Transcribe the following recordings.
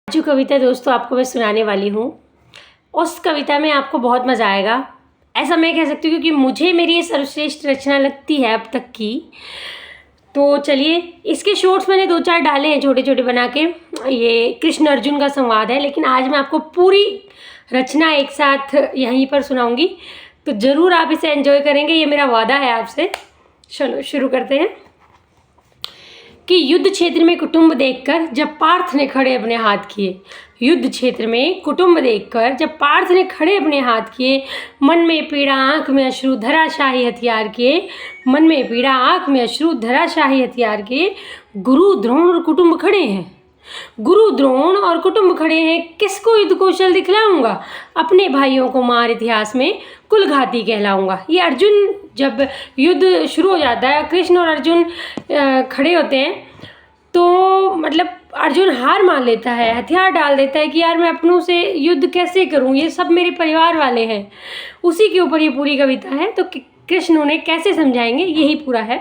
जो कविता दोस्तों आपको मैं सुनाने वाली हूँ, उस कविता में आपको बहुत मज़ा आएगा, ऐसा मैं कह सकती हूँ, क्योंकि मुझे मेरी ये सर्वश्रेष्ठ रचना लगती है अब तक की। तो चलिए, इसके शॉर्ट्स मैंने 2-4 डाले हैं छोटे छोटे बना के। ये कृष्ण अर्जुन का संवाद है, लेकिन आज मैं आपको पूरी रचना एक साथ यहीं पर सुनाऊंगी, तो ज़रूर आप इसे एंजॉय करेंगे, ये मेरा वादा है आपसे। चलो शुरू करते हैं। कि युद्ध क्षेत्र में कुटुंब देखकर जब पार्थ ने खड़े अपने हाथ किए, युद्ध क्षेत्र में कुटुंब देखकर जब पार्थ ने खड़े अपने हाथ किए, मन में पीड़ा आंख में अश्रु धराशाही हथियार किए, मन में पीड़ा आंख में अश्रु धराशाही हथियार किए, गुरु द्रोण और कुटुंब खड़े हैं, गुरु द्रोण और कुटुंब खड़े हैं, किसको युद्ध कौशल दिखलाऊंगा, अपने भाइयों को मार इतिहास में कुलघाती कहलाऊंगा। ये अर्जुन जब युद्ध शुरू हो जाता है, कृष्ण और अर्जुन खड़े होते हैं, तो मतलब अर्जुन हार मान लेता है, हथियार डाल देता है कि यार मैं अपनों से युद्ध कैसे करूं, ये सब मेरे परिवार वाले हैं। उसी के ऊपर ये पूरी कविता है। तो कृष्ण उन्हें कैसे समझाएंगे, यही पूरा है।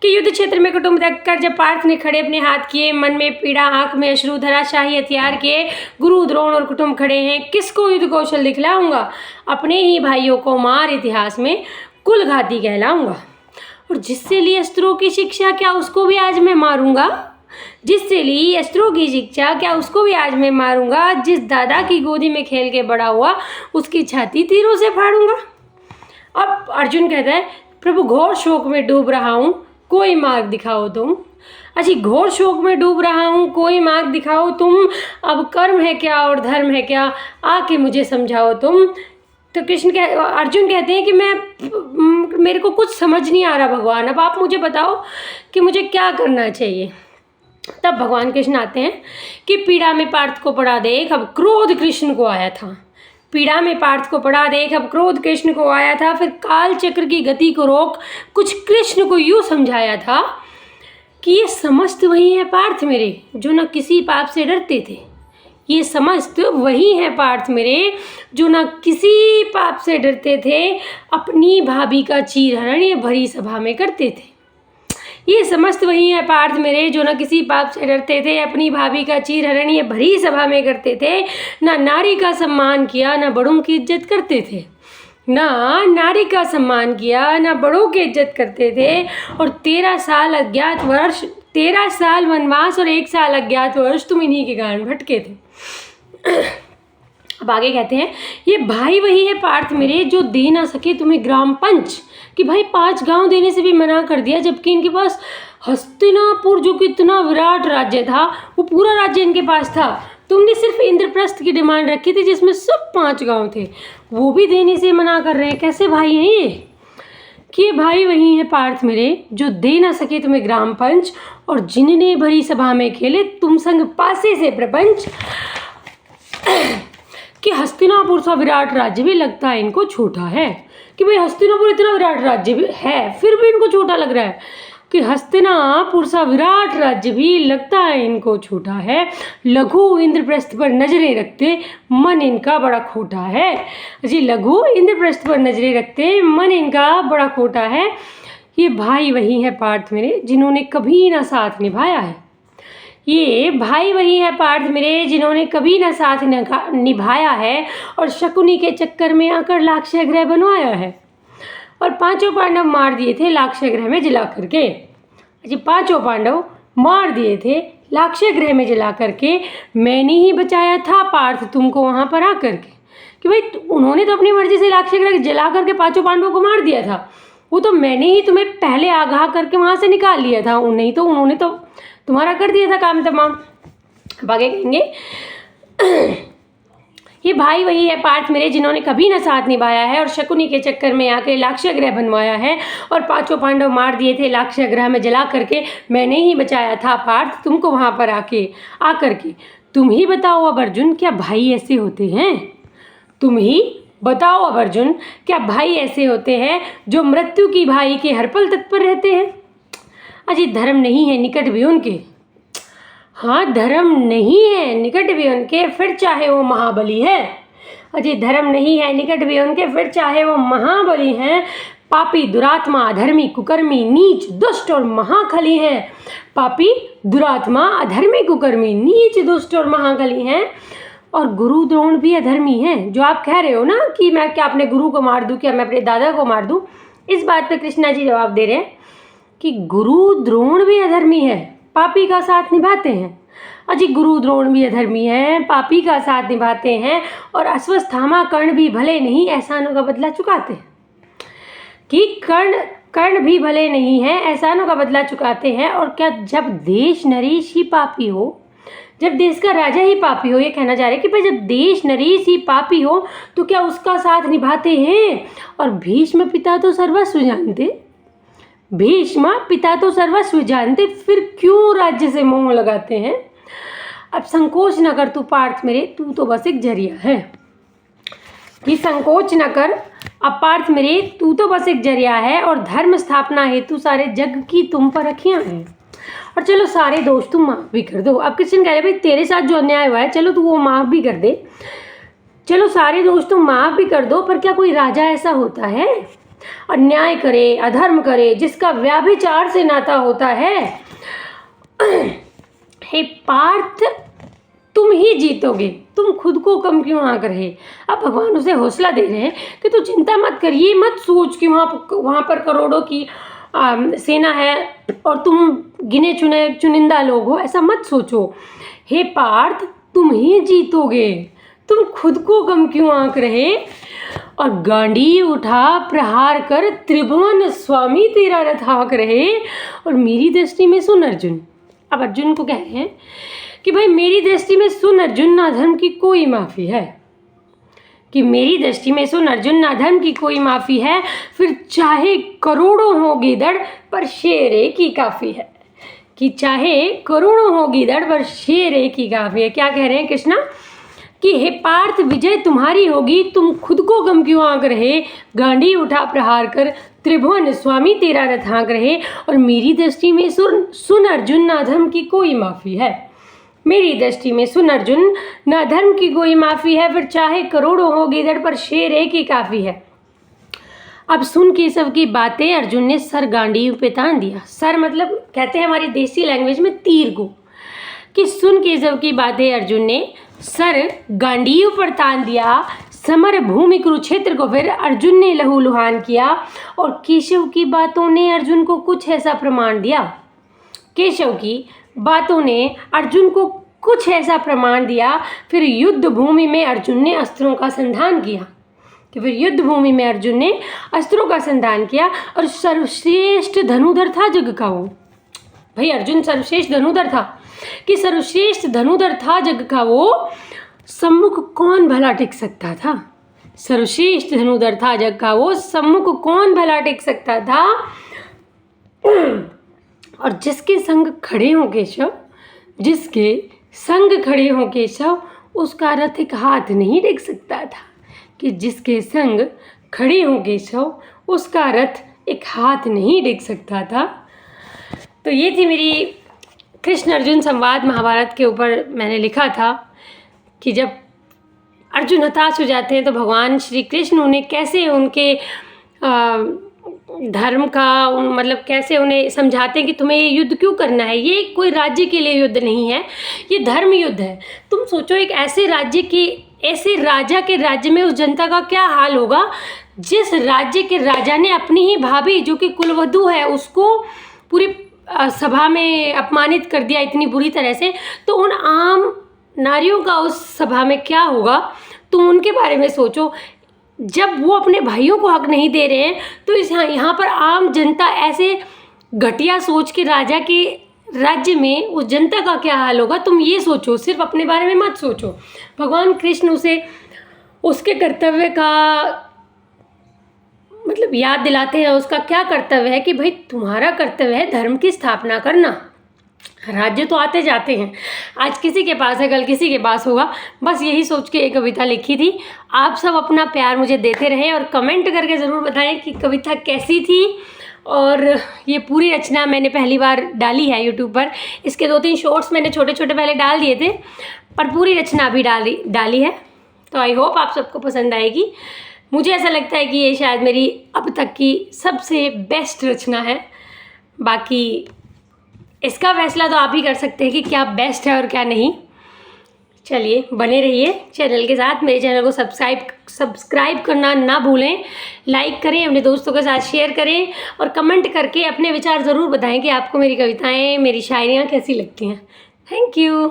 कि युद्ध क्षेत्र में कुटुंब देखकर जब पार्थ ने खड़े अपने हाथ किए, मन में पीड़ा आंख में अश्रु धराशाही हथियार किए, गुरु द्रोण और कुटुंब खड़े हैं, किसको युद्ध कौशल दिखलाऊंगा, अपने ही भाइयों को मार इतिहास में कुलघाती कहलाऊंगा। और जिससे ली अस्त्रों की शिक्षा, क्या उसको भी आज मैं मारूंगा, जिससे ली अस्त्रों की शिक्षा, क्या उसको भी आज मैं मारूंगा, जिस दादा की गोदी में खेल के बड़ा हुआ, उसकी छाती तीरों से फाड़ूंगा। अब अर्जुन कहता है, प्रभु घोर शोक में डूब रहा हूँ, कोई मार्ग दिखाओ तुम। अच्छा, घोर शोक में डूब रहा हूँ, कोई मार्ग दिखाओ तुम, अब कर्म है क्या और धर्म है क्या, आके मुझे समझाओ तुम। तो अर्जुन कहते हैं कि मेरे को कुछ समझ नहीं आ रहा भगवान, अब आप मुझे बताओ कि मुझे क्या करना चाहिए। तब भगवान कृष्ण आते हैं कि पीड़ा में पार्थ को पड़ा देख, अब क्रोध कृष्ण को आया था, पीड़ा में पार्थ को पड़ा देख, अब क्रोध कृष्ण को आया था, फिर काल चक्र की गति को रोक, कुछ कृष्ण को यूँ समझाया था कि ये समस्त वही है पार्थ मेरे, जो न किसी पाप से डरते थे, ये समस्त वही है पार्थ मेरे, जो न किसी पाप से डरते थे, अपनी भाभी का चीरहरण ये भरी सभा में करते थे। ये समस्त वही है पार्थ मेरे, जो न किसी पाप से डरते थे, अपनी भाभी का चीरहरण ये भरी सभा में करते थे, ना नारी का सम्मान किया, ना बड़ों की इज्जत करते थे, ना नारी का सम्मान किया, ना बड़ों की इज्जत करते थे, और 13 साल अज्ञात वर्ष, 13 साल वनवास और 1 साल अज्ञात वर्ष तुम इन्हीं के कारण भटके थे। अब आगे कहते हैं, ये भाई वही है पार्थ मेरे, जो दे ना सके तुम्हें ग्राम पंच, कि भाई 5 गांव देने से भी मना कर दिया, जबकि इनके पास हस्तिनापुर जो कि इतना विराट राज्य था, वो पूरा राज्य इनके पास था। तुमने सिर्फ इंद्रप्रस्थ की डिमांड रखी थी जिसमें सब 5 गांव थे, वो भी देने से मना कर रहे हैं। कैसे भाई हैं ये? कि भाई वही है पार्थ मेरे, जो दे ना सके तुम्हें ग्राम पंच, और जिनने भरी सभा में खेले तुम संग पासे से प्रपंच। कि हस्तिनापुर सा विराट राज्य भी लगता है इनको छोटा है, कि भाई हस्तिनापुर इतना विराट राज्य भी है फिर भी इनको छोटा लग रहा है, कि हस्तिनापुर सा विराट राज्य भी लगता है इनको छोटा है, लघु इंद्रप्रस्थ पर नजरें रखते मन इनका बड़ा खोटा है। जी, लघु इंद्रप्रस्थ पर नजरें रखते मन इनका बड़ा खोटा है। ये भाई वही है पार्थ मेरे, जिन्होंने कभी ना साथ निभाया है, ये भाई वही है पार्थ मेरे, जिन्होंने कभी ना साथ निभाया है, और शकुनी के चक्कर में आकर लाक्षय ग्रह बनवाया है, और 5 पांडव मार दिए थे लाक्षय ग्रह में जला करके। जी, 5 पांडव मार दिए थे लाक्षय ग्रह में जला करके, मैंने ही बचाया था पार्थ तुमको वहाँ पर आकर के। कि भाई उन्होंने तो अपनी मर्जी से लाक्षय ग्रह जला करके 5 पांडवों को मार दिया था, वो तो मैंने ही तुम्हें पहले आगाह करके वहाँ से निकाल लिया था, नहीं तो उन्होंने तो तुम्हारा कर दिया था काम तमाम। आगे कहेंगे, ये भाई वही है पार्थ मेरे, जिन्होंने कभी ना साथ निभाया है, और शकुनी के चक्कर में आके लाक्षय ग्रह बनवाया है, और 5 पांडव मार दिए थे लाक्षय ग्रह में जला करके, मैंने ही बचाया था पार्थ तुमको वहाँ पर आकर के। तुम ही बताओ अब अर्जुन, क्या भाई ऐसे होते हैं? तुम ही बताओ अब अर्जुन, क्या भाई ऐसे होते हैं, जो मृत्यु की भाई के हर पल तत्पर रहते हैं? अजी, धर्म नहीं है निकट भी उनके, हाँ धर्म नहीं है निकट भी उनके, फिर चाहे वो महाबली है। अजी, धर्म नहीं है निकट भी उनके, फिर चाहे वो महाबली हैं, पापी, दुरात्मा, अधर्मी, कुकर्मी, नीच, दुष्ट और महाखली हैं। पापी, दुरात्मा, अधर्मी, कुकर्मी, नीच, दुष्ट और महाखली हैं। और गुरु द्रोण भी अधर्मी हैं। जो आप कह रहे हो ना कि मैं क्या अपने गुरु को मार दूं, क्या मैं अपने दादा को मार दूं, इस बात पे कृष्णा जी जवाब दे रहे हैं कि गुरु द्रोण भी अधर्मी है, पापी का साथ निभाते हैं। अजी गुरु द्रोण भी अधर्मी हैं, पापी का साथ निभाते हैं, और अश्वत्थामा कर्ण भी भले नहीं एहसानों का बदला चुकाते हैं। कि कर्ण भी भले नहीं है, एहसानों का बदला चुकाते हैं। और क्या जब देश नरेश ही पापी हो, जब देश का राजा ही पापी हो, ये कहना चाह रहे हैं कि भाई जब देश नरेश ही पापी हो तो क्या उसका साथ निभाते हैं। और भीष्म पिता तो सर्वस्व जानते, भीष्म पिता तो सर्वस्व जानते, फिर क्यों राज्य से मोह लगाते हैं। अब संकोच न कर तू पार्थ मेरे, तू तो बस एक जरिया है। कि संकोच न कर अब पार्थ मेरे, तू तो बस एक जरिया है, और धर्म स्थापना हेतु सारे जग की तुम पर रखियां हैं। और चलो सारे दोष तुम माफ़ भी कर दो। अब कृष्ण कह रहे भाई तेरे साथ जो अन्याय हुआ है चलो तू वो माफ़ भी कर दे, चलो सारे दोष तुम माफ़ भी कर दो। पर क्या कोई राजा ऐसा होता है अन्याय करे, अधर्म करे, जिसका व्याभिचार से नाता होता है। हे पार्थ, तुम ही जीतोगे, तुम खुद को कम क्यों आंक रहे। अब भगवान उसे हौसला दे रहे हैं कि तू चिंता मत कर, ये मत सोच कि वहाँ पर करोड़ों की सेना है और तुम गिने चुने चुनिंदा लोग हो, ऐसा मत सोचो। हे पार्थ, तुम ही जीतोगे, तुम खुद को कम क्यों आंक रहे। और गांडी उठा प्रहार कर, त्रिभुवन स्वामी तेरा रथ हाँक रहे। और मेरी दृष्टि में सुन अर्जुन, अब अर्जुन को कह रहे हैं कि भाई मेरी दृष्टि में सुन अर्जुन, ना धर्म की कोई माफ़ी है। कि मेरी दृष्टि में सुन अर्जुन, ना धर्म की कोई माफ़ी है, फिर चाहे करोड़ों हो गीदड़ पर शेर एक ही काफ़ी है। कि चाहे करोड़ों हो गीदड़ पर शेर एक ही काफ़ी है। क्या कह रहे हैं कृष्णा कि हे पार्थ, विजय तुम्हारी होगी, तुम खुद को गम क्यों आंक रहे। गांडी उठा प्रहार कर, त्रिभुवन स्वामी तेरा रथ हाँक रहे। और मेरी दृष्टि में सुन अर्जुन, ना धर्म की कोई माफ़ी है। मेरी दृष्टि में सुन अर्जुन, ना धर्म की कोई माफ़ी है, फिर चाहे करोड़ों हो गीदड़ पर शेर एक ही काफ़ी है। अब सुन केशव की बातें अर्जुन ने सर गांडीव पे तान दिया। सर मतलब कहते हैं हमारी देसी लैंग्वेज में तीर को। कि सुन केशव की बातें अर्जुन ने सर गांडीव पर तान दिया। समर भूमि कुरुक्षेत्र को फिर अर्जुन ने लहूलुहान किया। और केशव की बातों ने अर्जुन को कुछ ऐसा प्रमाण दिया, केशव की बातों ने अर्जुन को कुछ ऐसा प्रमाण दिया। फिर युद्ध भूमि में अर्जुन ने अस्त्रों का संधान किया। कि फिर युद्ध भूमि में अर्जुन ने अस्त्रों का संधान किया। और सर्वश्रेष्ठ धनुधर था जग का वो। भाई अर्जुन सर्वश्रेष्ठ धनुधर था। कि सर्वश्रेष्ठ धनुधर था जग का वो, सम्मुख कौन भला टिक सकता था। सर्वश्रेष्ठ धनुधर था जग का वो, सम्मुख कौन भला टिक सकता था। और जिसके संग खड़े हों केशव, जिसके संग खड़े हों केशव, उसका रथ एक हाथ नहीं टिक सकता था। कि जिसके संग खड़े हों केशव, उसका रथ एक हाथ नहीं टिक सकता था। तो ये थी मेरी कृष्ण अर्जुन संवाद महाभारत के ऊपर मैंने लिखा था कि जब अर्जुन हताश हो जाते हैं तो भगवान श्री कृष्ण उन्हें कैसे उनके धर्म का मतलब कैसे उन्हें समझाते हैं कि तुम्हें ये युद्ध क्यों करना है। ये कोई राज्य के लिए युद्ध नहीं है, ये धर्म युद्ध है। तुम सोचो एक ऐसे राज्य के, ऐसे राजा के राज्य में उस जनता का क्या हाल होगा जिस राज्य के राजा ने अपनी ही भाभी जो कि कुलवधू है उसको पूरी सभा में अपमानित कर दिया इतनी बुरी तरह से। तो उन आम नारियों का उस सभा में क्या होगा, तुम उनके बारे में सोचो। जब वो अपने भाइयों को हक नहीं दे रहे हैं तो यहाँ पर आम जनता ऐसे घटिया सोच के राजा के राज्य में उस जनता का क्या हाल होगा, तुम ये सोचो, सिर्फ अपने बारे में मत सोचो। भगवान कृष्ण उसे उसके कर्तव्य का मतलब याद दिलाते हैं। उसका क्या कर्तव्य है कि भाई तुम्हारा कर्तव्य है धर्म की स्थापना करना। राज्य तो आते जाते हैं, आज किसी के पास है कल किसी के पास होगा। बस यही सोच के एक कविता लिखी थी। आप सब अपना प्यार मुझे देते रहें और कमेंट करके ज़रूर बताएं कि कविता कैसी थी। और ये पूरी रचना मैंने पहली बार डाली है यूट्यूब पर। इसके 2-3 शॉर्ट्स मैंने छोटे छोटे पहले डाल दिए थे, पर पूरी रचना अभी डाली है। तो आई होप आप सबको पसंद आएगी। मुझे ऐसा लगता है कि ये शायद मेरी अब तक की सबसे बेस्ट रचना है। बाकी इसका फैसला तो आप ही कर सकते हैं कि क्या बेस्ट है और क्या नहीं। चलिए बने रहिए चैनल के साथ, मेरे चैनल को सब्सक्राइब करना ना भूलें, लाइक करें, अपने दोस्तों के साथ शेयर करें और कमेंट करके अपने विचार ज़रूर बताएं कि आपको मेरी कविताएं, मेरी शायरियाँ कैसी लगती हैं। Thank you.